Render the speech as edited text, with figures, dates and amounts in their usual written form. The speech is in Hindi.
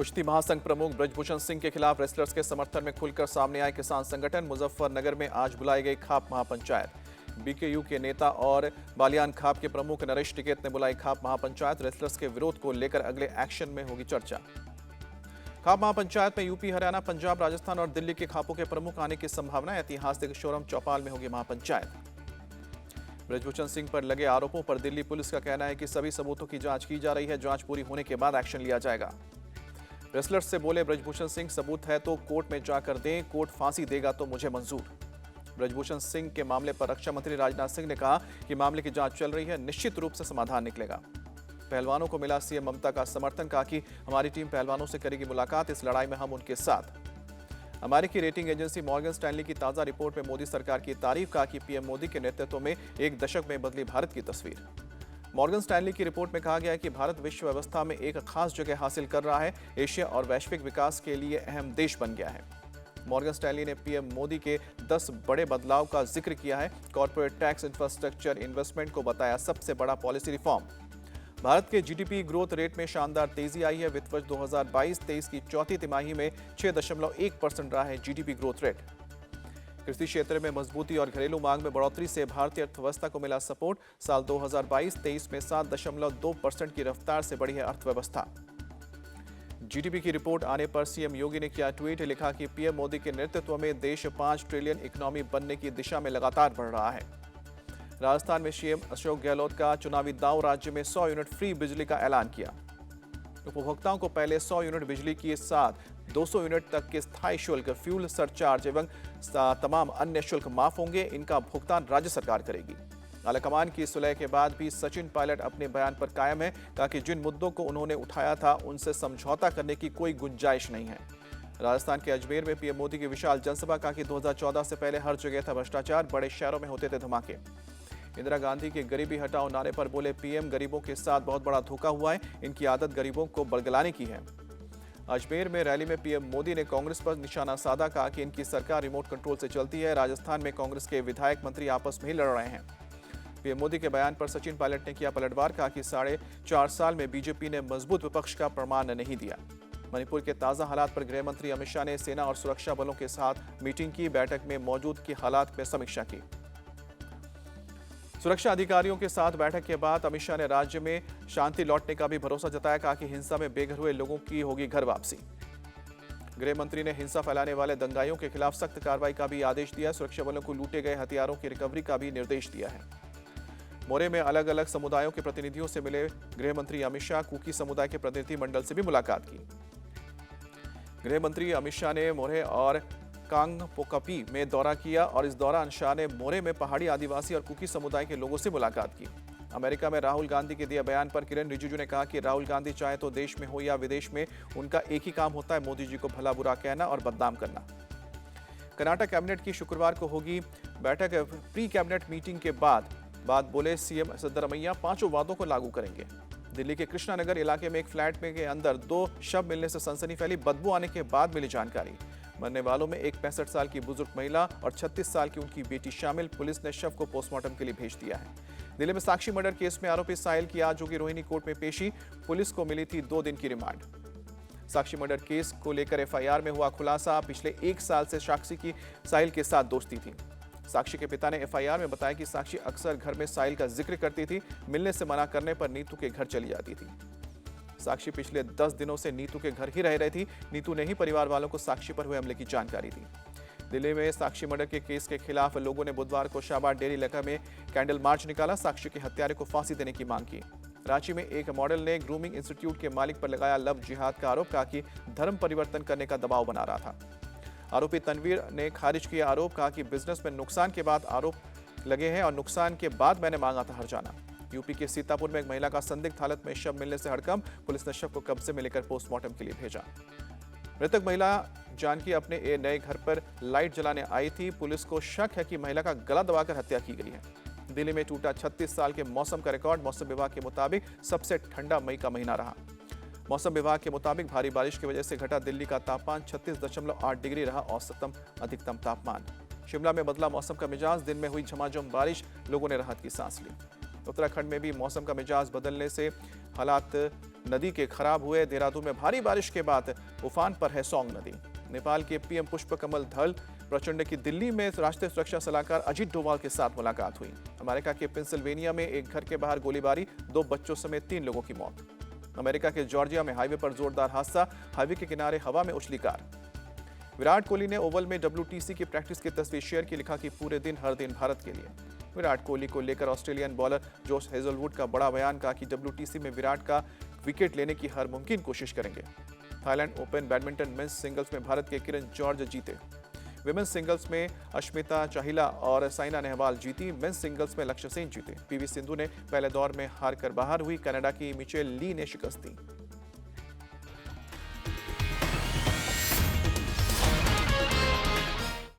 कुश्ती महासंघ प्रमुख ब्रजभूषण सिंह के खिलाफ रेसलर्स के समर्थन में खुलकर सामने आए किसान संगठन। मुजफ्फरनगर में आज बुलाई गई खाप महापंचायत। बीकेयू के नेता और बालियान खाप के प्रमुख नरेश टिकैत ने बुलाई खाप महापंचायत। रेसलर्स के विरोध को लेकर अगले एक्शन में होगी चर्चा। खाप महापंचायत में यूपी, हरियाणा, पंजाब, राजस्थान और दिल्ली के खापों के प्रमुख आने की संभावना। ऐतिहासिक शोरम चौपाल में होगी महापंचायत। ब्रजभूषण सिंह पर लगे आरोपों पर दिल्ली पुलिस का कहना है कि सभी सबूतों की जांच की जा रही है। जांच पूरी होने के बाद एक्शन लिया जाएगा। रेसलर्स से बोले ब्रजभूषण सिंह, सबूत है तो कोर्ट में जाकर दें, कोर्ट फांसी देगा तो मुझे मंजूर। ब्रजभूषण सिंह के मामले पर रक्षा मंत्री राजनाथ सिंह ने कहा कि मामले की जांच चल रही है, निश्चित रूप से समाधान निकलेगा। पहलवानों को मिला सीएम ममता का समर्थन। कहा कि हमारी टीम पहलवानों से करेगी मुलाकात, इस लड़ाई में हम उनके साथ। अमेरिकी रेटिंग एजेंसी मॉर्गन स्टैनली की ताजा रिपोर्ट में मोदी सरकार की तारीफ। कहा कि पीएम मोदी के नेतृत्व में एक दशक में बदली भारत की तस्वीर। मॉर्गन स्टैनली की रिपोर्ट में कहा गया है कि भारत विश्व व्यवस्था में एक खास जगह हासिल कर रहा है, एशिया और वैश्विक विकास के लिए अहम देश बन गया है। मॉर्गन स्टैनली ने पीएम मोदी के 10 बड़े बदलाव का जिक्र किया है। कॉर्पोरेट टैक्स, इंफ्रास्ट्रक्चर, इन्वेस्टमेंट को बताया सबसे बड़ा पॉलिसी रिफॉर्म। भारत के जीडीपी ग्रोथ रेट में शानदार तेजी आई है। वित्त वर्ष 2022-23 की चौथी तिमाही में 6.1% रहा है जीडीपी ग्रोथ रेट। कृषि क्षेत्र में मजबूती और घरेलू मांग में बढ़ोतरी से भारतीय अर्थव्यवस्था को मिला सपोर्ट। साल 2022-23 में 7.2% की रफ्तार से बढ़ी है अर्थव्यवस्था। जीडीपी की रिपोर्ट आने पर सीएम योगी ने किया ट्वीट। लिखा कि पीएम मोदी के नेतृत्व में देश 5 ट्रिलियन इकोनॉमी बनने की दिशा में लगातार बढ़ रहा है। राजस्थान में सीएम अशोक गहलोत का चुनावी दांव। राज्य में 100 यूनिट फ्री बिजली का ऐलान किया। उपभोक्ताओं को पहले 100 यूनिट बिजली के साथ 200 यूनिट तक के स्थायी शुल्क, फ्यूल सरचार्ज एवं तमाम अन्य शुल्क माफ होंगे। इनका भुगतान राज्य सरकार करेगी। आलाकमान की सुलह के बाद भी सचिन पायलट अपने बयान पर कायम है। कहा कि जिन मुद्दों को उन्होंने उठाया था उनसे समझौता करने की कोई गुंजाइश नहीं है। राजस्थान के अजमेर में पीएम मोदी की विशाल जनसभा। कहा कि 2014 से पहले हर जगह था भ्रष्टाचार, बड़े शहरों में होते थे धमाके। इंदिरा गांधी के गरीबी हटाओ नारे पर बोले पीएम, गरीबों के साथ बहुत बड़ा धोखा हुआ है, इनकी आदत गरीबों को बरगलाने की है। अजमेर में रैली में पीएम मोदी ने कांग्रेस पर निशाना साधा। कहा कि इनकी सरकार रिमोट कंट्रोल से चलती है। राजस्थान में कांग्रेस के विधायक मंत्री आपस में ही लड़ रहे हैं। पीएम मोदी के बयान पर सचिन पायलट ने किया पलटवार। कहा कि 4.5 साल में बीजेपी ने मजबूत विपक्ष का प्रमाण नहीं दिया। मणिपुर के ताजा हालात पर गृह मंत्री अमित शाह ने सेना और सुरक्षा बलों के साथ मीटिंग की। बैठक में मौजूद की हालात में समीक्षा की। सुरक्षा अधिकारियों के साथ बैठक के बाद अमित शाह ने राज्य में शांति लौटने का भी भरोसा जताया। कहा कि हिंसा में बेघर हुए लोगों की होगी घर वापसी। गृह मंत्री ने हिंसा फैलाने वाले दंगाइयों के खिलाफ सख्त कार्रवाई का भी आदेश दिया। सुरक्षा बलों को लूटे गए हथियारों की रिकवरी का भी निर्देश दिया है। मोरे में अलग अलग समुदायों के प्रतिनिधियों से मिले गृह मंत्री अमित शाह। कुकी समुदाय के प्रतिनिधि मंडल से भी मुलाकात की। गृह मंत्री अमित शाह ने मोरे और कांगपोकपी में दौरा किया और इस दौरान शाह ने मोरे में पहाड़ी आदिवासी और कुकी समुदाय के लोगों से मुलाकात की। अमेरिका में राहुल गांधी के दिए बयान पर किरण रिजिजू ने कहा कि राहुल गांधी चाहे तो देश में हो या विदेश में, उनका एक ही काम होता है, मोदी जी को भला बुरा कहना और बदनाम करना। कर्नाटक कैबिनेट की शुक्रवार को होगी बैठक। प्री कैबिनेट मीटिंग के बाद बोले सीएम सिद्धरमैया 5 वादों को लागू करेंगे। दिल्ली के कृष्णानगर इलाके में एक फ्लैट के अंदर 2 शव मिलने से सनसनी फैली। बदबू आने के बाद मिली जानकारी। मरने वालों में एक 65 साल की बुजुर्ग महिला और 36 साल की उनकी बेटी शामिल। पुलिस ने शव को पोस्टमार्टम के लिए भेज दिया है। दिल्ली में साक्षी मर्डर केस में आरोपी साहिल की आज होगी रोहिणी कोर्ट में पेशी। पुलिस को मिली थी 2 दिन की रिमांड। साक्षी मर्डर केस को लेकर एफआईआर में हुआ खुलासा। पिछले 1 साल से साक्षी की साहिल के साथ दोस्ती थी। साक्षी के पिता ने एफआईआर में बताया कि साक्षी अक्सर घर में साहिल का जिक्र करती थी। मिलने से मना करने पर नीतू के घर चली जाती थी। साक्षी पिछले 10 दिनों से नीतू के घर ही रह रही थी। नीतू ने ही परिवार वालों को साक्षी पर हुए हमले की जानकारी दी। दिल्ली में साक्षी मर्डर के केस के खिलाफ लोगों ने बुधवार को शाहबाद डेयरी इलाका में कैंडल मार्च निकाला। साक्षी के हत्यारे को फांसी देने की मांग की। रांची में एक मॉडल ने ग्रूमिंग इंस्टीट्यूट के मालिक पर लगाया लव जिहाद का आरोप। कहा कि धर्म परिवर्तन करने का दबाव बना रहा था। आरोपी तनवीर ने खारिज किया आरोप। कहा कि बिजनेस में नुकसान के बाद आरोप लगे हैं और नुकसान के बाद मैंने मांगा था हर्जाना। यूपी के सीतापुर में एक महिला का संदिग्ध हालत में शव मिलने से हड़कंप। पुलिस ने शव को कब्जे में लेकर पोस्टमार्टम के लिए भेजा। मृतक महिला जानकी अपने नए घर पर लाइट जलाने आई थी। पुलिस को शक है कि महिला का गला दबाकर हत्या की गई है। दिल्ली में टूटा 36 साल के मौसम का रिकॉर्ड। मौसम विभाग के मुताबिक सबसे ठंडा मई का महीना रहा। मौसम विभाग के मुताबिक भारी बारिश की वजह से घटा दिल्ली का तापमान। 36.8 डिग्री रहा औसतम अधिकतम तापमान। शिमला में बदला मौसम का मिजाज। दिन में हुई झमाझम बारिश, लोगों ने राहत की सांस ली। उत्तराखंड में भी मौसम का मिजाज बदलने से हालात नदी के खराब हुए। देहरादून में भारी बारिश के बाद उफान पर है सौंग नदी। नेपाल के पीएम पुष्प कमल धल प्रचंड की दिल्ली में राष्ट्रीय सुरक्षा सलाहकार अजीत डोभाल के साथ मुलाकात हुई। अमेरिका के पेंसिल्वेनिया में एक घर के बाहर गोलीबारी, 2 बच्चों समेत 3 लोगों की मौत। अमेरिका के जॉर्जिया में हाईवे पर जोरदार हादसा, हाईवे के किनारे हवा में उछली कार। विराट कोहली ने ओवल में WTC की प्रैक्टिस की तस्वीर शेयर की, लिखा कि पूरे दिन हर दिन भारत के लिए। विराट कोहली को लेकर ऑस्ट्रेलियन बॉलर जोश हेजलवुड का बड़ा बयान, कहा कि WTC में विराट का विकेट लेने की हर मुमकिन कोशिश करेंगे। Thailand open badminton men's singles में भारत के किरण जॉर्ज जीते। विमेंस सिंगल्स में अश्मिता चाहिला और साइना नेहवाल जीती। मेंस सिंगल्स में लक्ष्य सेन जीते। PV सिंधु ने पहले दौर में हार कर बाहर हुई। कनाडा की मिचेल ली ने शिकस्त दी।